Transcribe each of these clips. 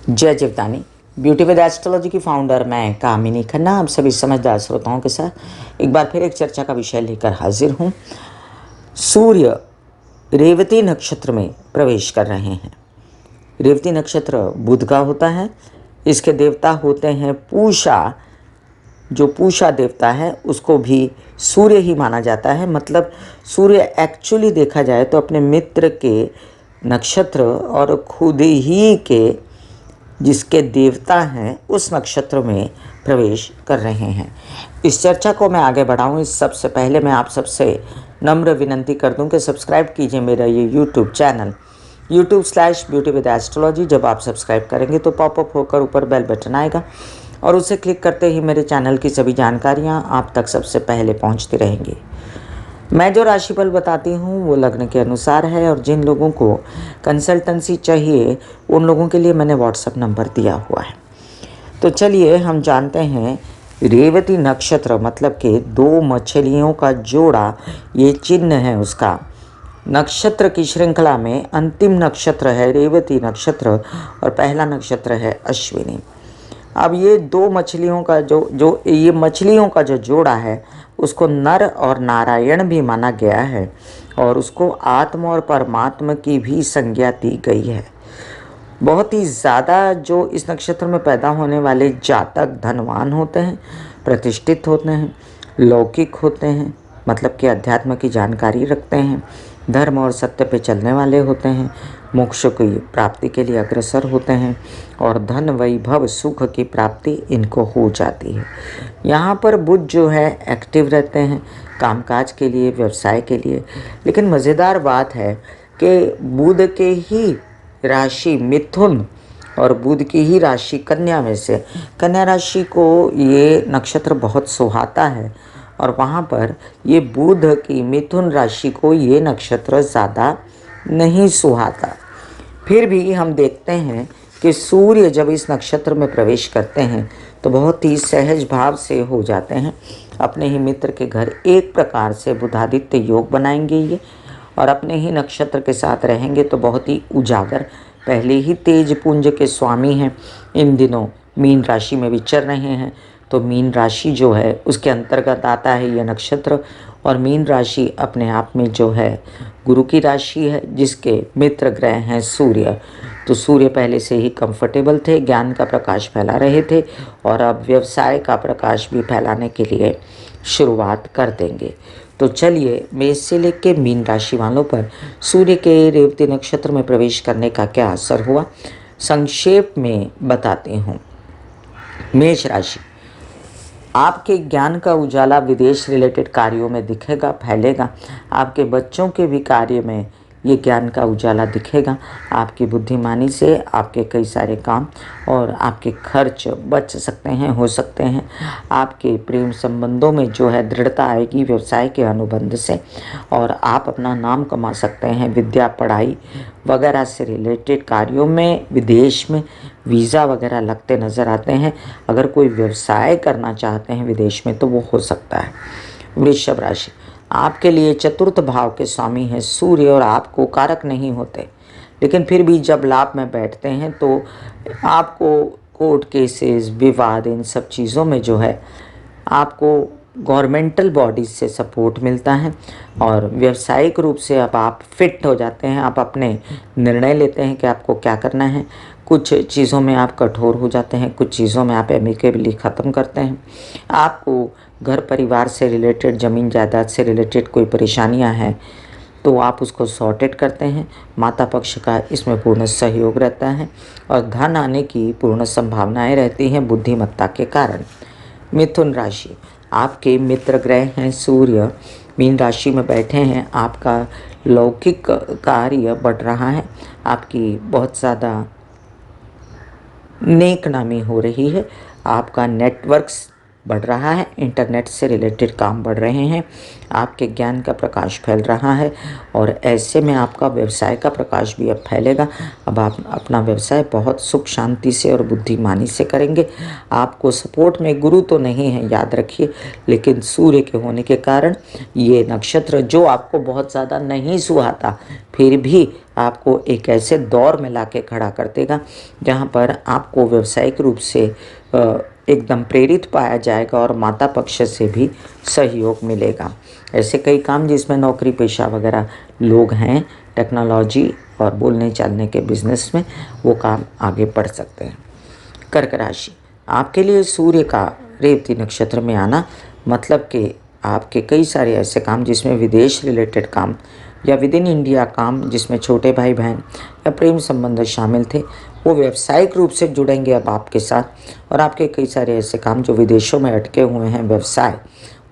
जय Jivdani. Beauty with astrology की founder मैं कामिनी खन्ना आप सभी समझदार श्रोताओं के साथ एक बार फिर एक चर्चा का विषय लेकर हाजिर हूँ। सूर्य रेवती नक्षत्र में प्रवेश कर रहे हैं। रेवती नक्षत्र बुध का होता है। इसके देवता होते हैं पूषा। जो पूषा देवता है उसको भी सूर्य ही माना जाता है। मतलब सूर्य एक्चुअली देखा जाए तो अपने मित्र के नक्षत्र और खुद ही के जिसके देवता हैं उस नक्षत्र में प्रवेश कर रहे हैं। इस चर्चा को मैं आगे बढ़ाऊं इस सबसे पहले मैं आप सबसे नम्र विनंती कर दूं कि सब्सक्राइब कीजिए मेरा ये यूट्यूब चैनल YouTube/ब्यूटी विद एस्ट्रोलॉजी। जब आप सब्सक्राइब करेंगे तो पॉपअप होकर ऊपर बेल बटन आएगा और उसे क्लिक करते ही मेरे चैनल की सभी जानकारियाँ आप तक सबसे पहले पहुँचती रहेंगी। मैं जो राशिफल बताती हूँ वो लग्न के अनुसार है और जिन लोगों को कंसल्टेंसी चाहिए उन लोगों के लिए मैंने व्हाट्सएप नंबर दिया हुआ है। तो चलिए हम जानते हैं रेवती नक्षत्र मतलब कि दो मछलियों का जोड़ा, ये चिन्ह है उसका। नक्षत्र की श्रृंखला में अंतिम नक्षत्र है रेवती नक्षत्र और पहला नक्षत्र है अश्विनी। अब ये दो मछलियों का ये मछलियों का जो जोड़ा है उसको नर और नारायण भी माना गया है और उसको आत्मा और परमात्मा की भी संज्ञा दी गई है। बहुत ही ज़्यादा जो इस नक्षत्र में पैदा होने वाले जातक धनवान होते हैं, प्रतिष्ठित होते हैं, लौकिक होते हैं, मतलब कि अध्यात्म की जानकारी रखते हैं, धर्म और सत्य पे चलने वाले होते हैं, मोक्ष की प्राप्ति के लिए अग्रसर होते हैं और धन वैभव सुख की प्राप्ति इनको हो जाती है। यहाँ पर बुध जो है एक्टिव रहते हैं कामकाज के लिए, व्यवसाय के लिए। लेकिन मज़ेदार बात है कि बुध के ही राशि मिथुन और बुध की ही राशि कन्या में से कन्या राशि को ये नक्षत्र बहुत सुहाता है और वहाँ पर ये बुध की मिथुन राशि को ये नक्षत्र ज़्यादा नहीं सुहाता। फिर भी हम देखते हैं कि सूर्य जब इस नक्षत्र में प्रवेश करते हैं तो बहुत ही सहज भाव से हो जाते हैं। अपने ही मित्र के घर एक प्रकार से बुधादित्य योग बनाएंगे ये और अपने ही नक्षत्र के साथ रहेंगे तो बहुत ही उजागर। पहले ही तेज पुंज के स्वामी हैं, इन दिनों मीन राशि में विचर रहे हैं तो मीन राशि जो है उसके अंतर्गत आता है यह नक्षत्र। और मीन राशि अपने आप में जो है गुरु की राशि है जिसके मित्र ग्रह हैं सूर्य। तो सूर्य पहले से ही कंफर्टेबल थे, ज्ञान का प्रकाश फैला रहे थे और अब व्यवसाय का प्रकाश भी फैलाने के लिए शुरुआत कर देंगे। तो चलिए मेष से लेकर मीन राशि वालों पर सूर्य के रेवती नक्षत्र में प्रवेश करने का क्या असर हुआ संक्षेप में बताती हूँ। मेष राशि, आपके ज्ञान का उजाला विदेश रिलेटेड कार्यों में दिखेगा, फैलेगा। आपके बच्चों के भी कार्य में ये ज्ञान का उजाला दिखेगा। आपकी बुद्धिमानी से आपके कई सारे काम और आपके खर्च बच सकते हैं, हो सकते हैं। आपके प्रेम संबंधों में जो है दृढ़ता आएगी व्यवसाय के अनुबंध से और आप अपना नाम कमा सकते हैं। विद्या, पढ़ाई वगैरह से रिलेटेड कार्यों में विदेश में वीज़ा वगैरह लगते नज़र आते हैं। अगर कोई व्यवसाय करना चाहते हैं विदेश में तो वो हो सकता है। वृषभ राशि, आपके लिए चतुर्थ भाव के स्वामी हैं सूर्य और आपको कारक नहीं होते, लेकिन फिर भी जब लाभ में बैठते हैं तो आपको कोर्ट केसेस, विवाद, इन सब चीज़ों में जो है आपको गवर्नमेंटल बॉडीज से सपोर्ट मिलता है और व्यावसायिक रूप से अब आप फिट हो जाते हैं। आप अपने निर्णय लेते हैं कि आपको क्या करना है। कुछ चीज़ों में आप कठोर हो जाते हैं, कुछ चीज़ों में आप एमिकेबली ख़त्म करते हैं। आपको घर परिवार से रिलेटेड, ज़मीन जायदाद से रिलेटेड कोई परेशानियां हैं तो आप उसको सॉर्टेड करते हैं। माता पक्ष का इसमें पूर्ण सहयोग रहता है और धन आने की पूर्ण संभावनाएं रहती हैं बुद्धिमत्ता के कारण। मिथुन राशि, आपके मित्र ग्रह हैं सूर्य, मीन राशि में बैठे हैं। आपका लौकिक कार्य बढ़ रहा है, आपकी बहुत ज़्यादा नेक नामी हो रही है, आपका नेटवर्क्स बढ़ रहा है, इंटरनेट से रिलेटेड काम बढ़ रहे हैं, आपके ज्ञान का प्रकाश फैल रहा है और ऐसे में आपका व्यवसाय का प्रकाश भी अब फैलेगा। अब आप अपना व्यवसाय बहुत सुख शांति से और बुद्धिमानी से करेंगे। आपको सपोर्ट में गुरु तो नहीं है, याद रखिए, लेकिन सूर्य के होने के कारण ये नक्षत्र जो आपको बहुत ज़्यादा नहीं सुहाता, फिर भी आपको एक ऐसे दौर में लाके खड़ा कर देगा जहाँ पर आपको व्यावसायिक रूप से एकदम प्रेरित पाया जाएगा और माता पक्ष से भी सहयोग मिलेगा। ऐसे कई काम जिसमें नौकरी पेशा वगैरह लोग हैं, टेक्नोलॉजी और बोलने चालने के बिजनेस में, वो काम आगे बढ़ सकते हैं। कर्क राशि, आपके लिए सूर्य का रेवती नक्षत्र में आना मतलब कि आपके कई सारे ऐसे काम जिसमें विदेश रिलेटेड काम या विद इन इंडिया काम जिसमें छोटे भाई बहन या प्रेम संबंध शामिल थे, वो व्यावसायिक रूप से जुड़ेंगे अब आपके साथ। और आपके कई सारे ऐसे काम जो विदेशों में अटके हुए हैं व्यवसाय,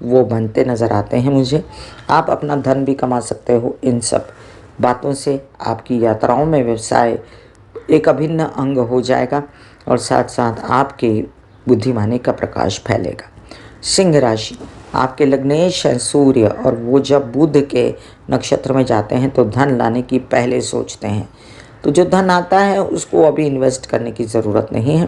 वो बनते नज़र आते हैं मुझे। आप अपना धन भी कमा सकते हो इन सब बातों से। आपकी यात्राओं में व्यवसाय एक अभिन्न अंग हो जाएगा और साथ साथ आपके बुद्धिमानी का प्रकाश फैलेगा। सिंह राशि, आपके लग्नेश हैं सूर्य और वो जब बुध के नक्षत्र में जाते हैं तो धन लाने की पहले सोचते हैं। तो जो धन आता है उसको अभी इन्वेस्ट करने की ज़रूरत नहीं है।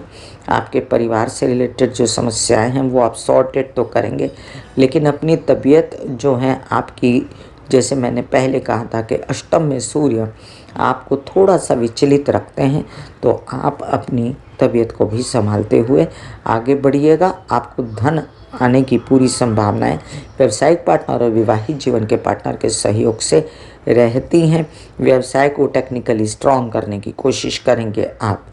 आपके परिवार से रिलेटेड जो समस्याएं हैं वो आप सॉर्टेड तो करेंगे, लेकिन अपनी तबीयत जो है आपकी, जैसे मैंने पहले कहा था कि अष्टम में सूर्य आपको थोड़ा सा विचलित रखते हैं, तो आप अपनी तबीयत को भी संभालते हुए आगे बढ़िएगा। आपको धन आने की पूरी संभावनाएं व्यावसायिक पार्टनर और विवाहित जीवन के पार्टनर के सहयोग से रहती हैं। व्यवसाय को टेक्निकली स्ट्रॉन्ग करने की कोशिश करेंगे आप।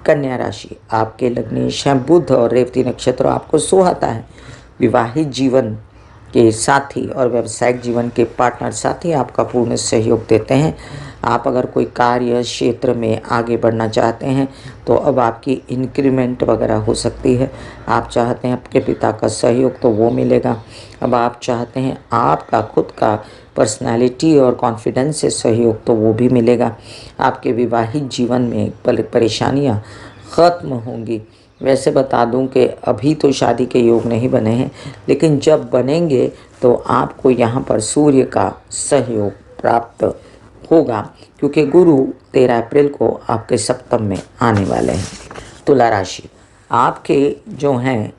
कन्या राशि, आपके लग्नेश हैं बुध और रेवती नक्षत्र आपको सुहाता है। विवाहित जीवन के साथी और व्यावसायिक जीवन के पार्टनर साथी आपका पूर्ण सहयोग देते हैं। आप अगर कोई कार्य क्षेत्र में आगे बढ़ना चाहते हैं तो अब आपकी इंक्रीमेंट वगैरह हो सकती है। आप चाहते हैं आपके पिता का सहयोग, तो वो मिलेगा। अब आप चाहते हैं आपका खुद का पर्सनालिटी और कॉन्फिडेंस से सहयोग, तो वो भी मिलेगा। आपके विवाहित जीवन में परेशानियाँ ख़त्म होंगी। वैसे बता दूं कि अभी तो शादी के योग नहीं बने हैं, लेकिन जब बनेंगे तो आपको यहाँ पर सूर्य का सहयोग प्राप्त होगा, क्योंकि गुरु 13 अप्रैल को आपके सप्तम में आने वाले हैं। तुला राशि, आपके जो हैं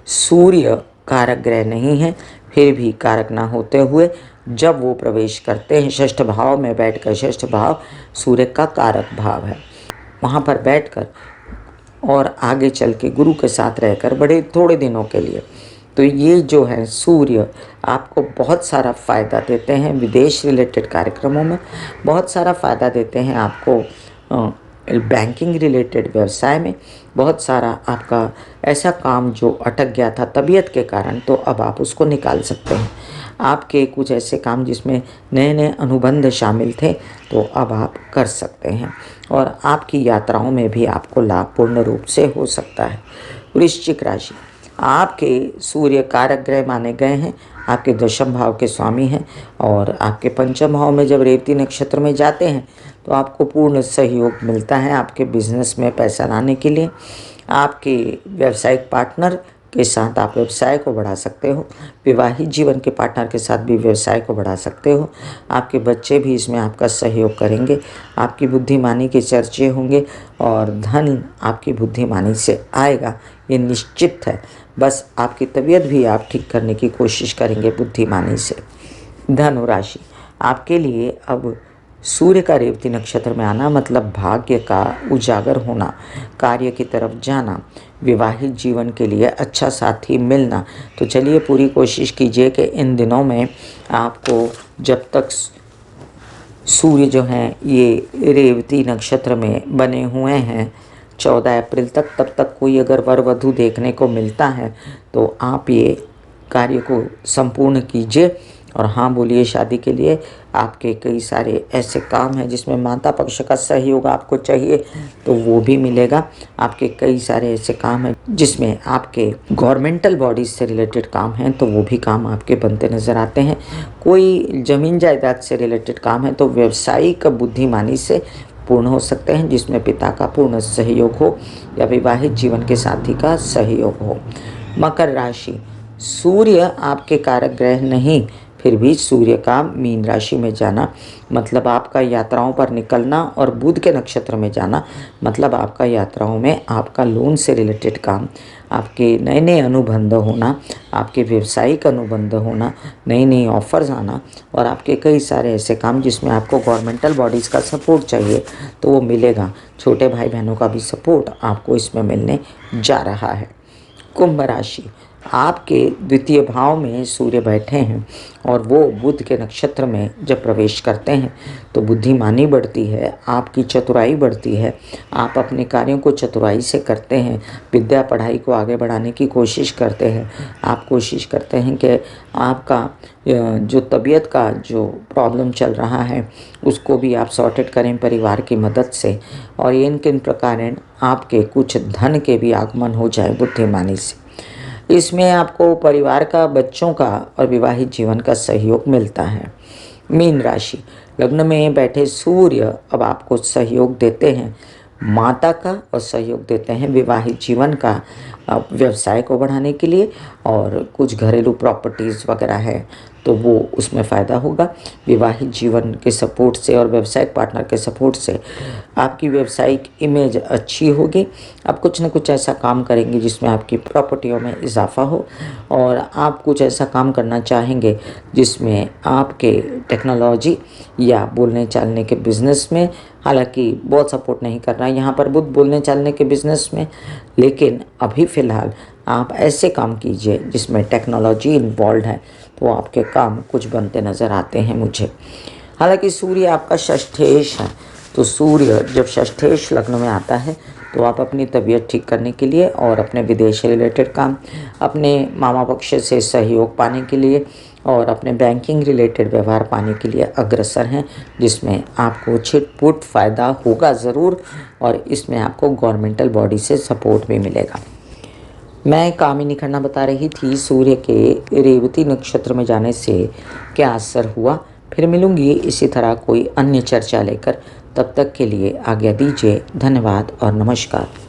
सूर्य कारक ग्रह नहीं हैं, फिर भी कारक ना होते हुए जब वो प्रवेश करते हैं षष्ठ भाव में बैठकर, षष्ठ भाव सूर्य का कारक भाव है, वहाँ पर बैठकर और आगे चल के गुरु के साथ रहकर बड़े थोड़े दिनों के लिए, तो ये जो है सूर्य आपको बहुत सारा फ़ायदा देते हैं। विदेश रिलेटेड कार्यक्रमों में बहुत सारा फ़ायदा देते हैं आपको। बैंकिंग रिलेटेड व्यवसाय में बहुत सारा आपका ऐसा काम जो अटक गया था तबीयत के कारण, तो अब आप उसको निकाल सकते हैं। आपके कुछ ऐसे काम जिसमें नए नए अनुबंध शामिल थे, तो अब आप कर सकते हैं और आपकी यात्राओं में भी आपको लाभ पूर्ण रूप से हो सकता है। वृश्चिक राशि, आपके सूर्य कारक ग्रह माने गए हैं, आपके दशम भाव के स्वामी हैं और आपके पंचम भाव में जब रेवती नक्षत्र में जाते हैं तो आपको पूर्ण सहयोग मिलता है आपके बिजनेस में पैसा लाने के लिए। आपके व्यावसायिक पार्टनर के साथ आप व्यवसाय को बढ़ा सकते हो, विवाहित जीवन के पार्टनर के साथ भी व्यवसाय को बढ़ा सकते हो। आपके बच्चे भी इसमें आपका सहयोग करेंगे, आपकी बुद्धिमानी के चर्चे होंगे और धन आपकी बुद्धिमानी से आएगा, ये निश्चित है। बस आपकी तबीयत भी आप ठीक करने की कोशिश करेंगे बुद्धिमानी से। धनु राशि, आपके लिए अब सूर्य का रेवती नक्षत्र में आना मतलब भाग्य का उजागर होना, कार्य की तरफ जाना, विवाहित जीवन के लिए अच्छा साथी मिलना। तो चलिए पूरी कोशिश कीजिए कि इन दिनों में आपको, जब तक सूर्य जो हैं ये रेवती नक्षत्र में बने हुए हैं 14 अप्रैल तक, तब तक कोई अगर वर वधू देखने को मिलता है तो आप ये कार्य को संपूर्ण कीजिए और हाँ बोलिए शादी के लिए। आपके कई सारे ऐसे काम हैं जिसमें माता पक्ष का सहयोग आपको चाहिए, तो वो भी मिलेगा। आपके कई सारे ऐसे काम हैं जिसमें आपके गवर्नमेंटल बॉडीज से रिलेटेड काम हैं, तो वो भी काम आपके बनते नज़र आते हैं। कोई ज़मीन जायदाद से रिलेटेड काम है तो व्यावसायिक बुद्धिमानी से पूर्ण हो सकते हैं, जिसमें पिता का पूर्ण सहयोग हो या विवाहित जीवन के साथी का सहयोग हो। मकर राशि, सूर्य आपके कारक ग्रह नहीं, फिर भी सूर्य का मीन राशि में जाना मतलब आपका यात्राओं पर निकलना, और बुध के नक्षत्र में जाना मतलब आपका यात्राओं में आपका लोन से रिलेटेड काम, आपके नए नए अनुबंध होना, आपके व्यावसायिक अनुबंध होना, नई नई ऑफर्स आना, और आपके कई सारे ऐसे काम जिसमें आपको गवर्नमेंटल बॉडीज़ का सपोर्ट चाहिए तो वो मिलेगा। छोटे भाई बहनों का भी सपोर्ट आपको इसमें मिलने जा रहा है। कुंभ राशि, आपके द्वितीय भाव में सूर्य बैठे हैं और वो बुध के नक्षत्र में जब प्रवेश करते हैं तो बुद्धिमानी बढ़ती है, आपकी चतुराई बढ़ती है, आप अपने कार्यों को चतुराई से करते हैं, विद्या पढ़ाई को आगे बढ़ाने की कोशिश करते हैं। आप कोशिश करते हैं कि आपका जो तबीयत का जो प्रॉब्लम चल रहा है उसको भी आप सॉर्टेड करें परिवार की मदद से, और इन किन प्रकार आपके कुछ धन के भी आगमन हो जाए बुद्धिमानी से। इसमें आपको परिवार का, बच्चों का और विवाहित जीवन का सहयोग मिलता है। मीन राशि, लग्न में बैठे सूर्य अब आपको सहयोग देते हैं माता का, और सहयोग देते हैं विवाहित जीवन का, व्यवसाय को बढ़ाने के लिए, और कुछ घरेलू प्रॉपर्टीज़ वगैरह है तो वो उसमें फ़ायदा होगा। विवाहित जीवन के सपोर्ट से और व्यावसायिक पार्टनर के सपोर्ट से आपकी व्यावसायिक इमेज अच्छी होगी। आप कुछ न कुछ ऐसा काम करेंगे जिसमें आपकी प्रॉपर्टियों में इजाफा हो, और आप कुछ ऐसा काम करना चाहेंगे जिसमें आपके टेक्नोलॉजी या बोलने चालने के बिज़नेस में, हालांकि बहुत सपोर्ट नहीं कर रहा है यहाँ पर बुध बोलने चालने के बिज़नेस में, लेकिन अभी फ़िलहाल आप ऐसे काम कीजिए जिसमें टेक्नोलॉजी इन्वॉल्व है तो आपके काम कुछ बनते नज़र आते हैं मुझे। हालांकि सूर्य आपका षष्ठेश है, तो सूर्य जब षष्ठेश लग्न में आता है तो आप अपनी तबीयत ठीक करने के लिए और अपने विदेश से रिलेटेड काम, अपने मामा पक्ष से सहयोग पाने के लिए और अपने बैंकिंग रिलेटेड व्यवहार पाने के लिए अग्रसर हैं, जिसमें आपको छिटपुट फ़ायदा होगा ज़रूर, और इसमें आपको गवर्नमेंटल बॉडी से सपोर्ट भी मिलेगा। मैं कामिनी खन्ना बता रही थी सूर्य के रेवती नक्षत्र में जाने से क्या असर हुआ। फिर मिलूंगी इसी तरह कोई अन्य चर्चा लेकर, तब तक के लिए आज्ञा दीजिए। धन्यवाद और नमस्कार।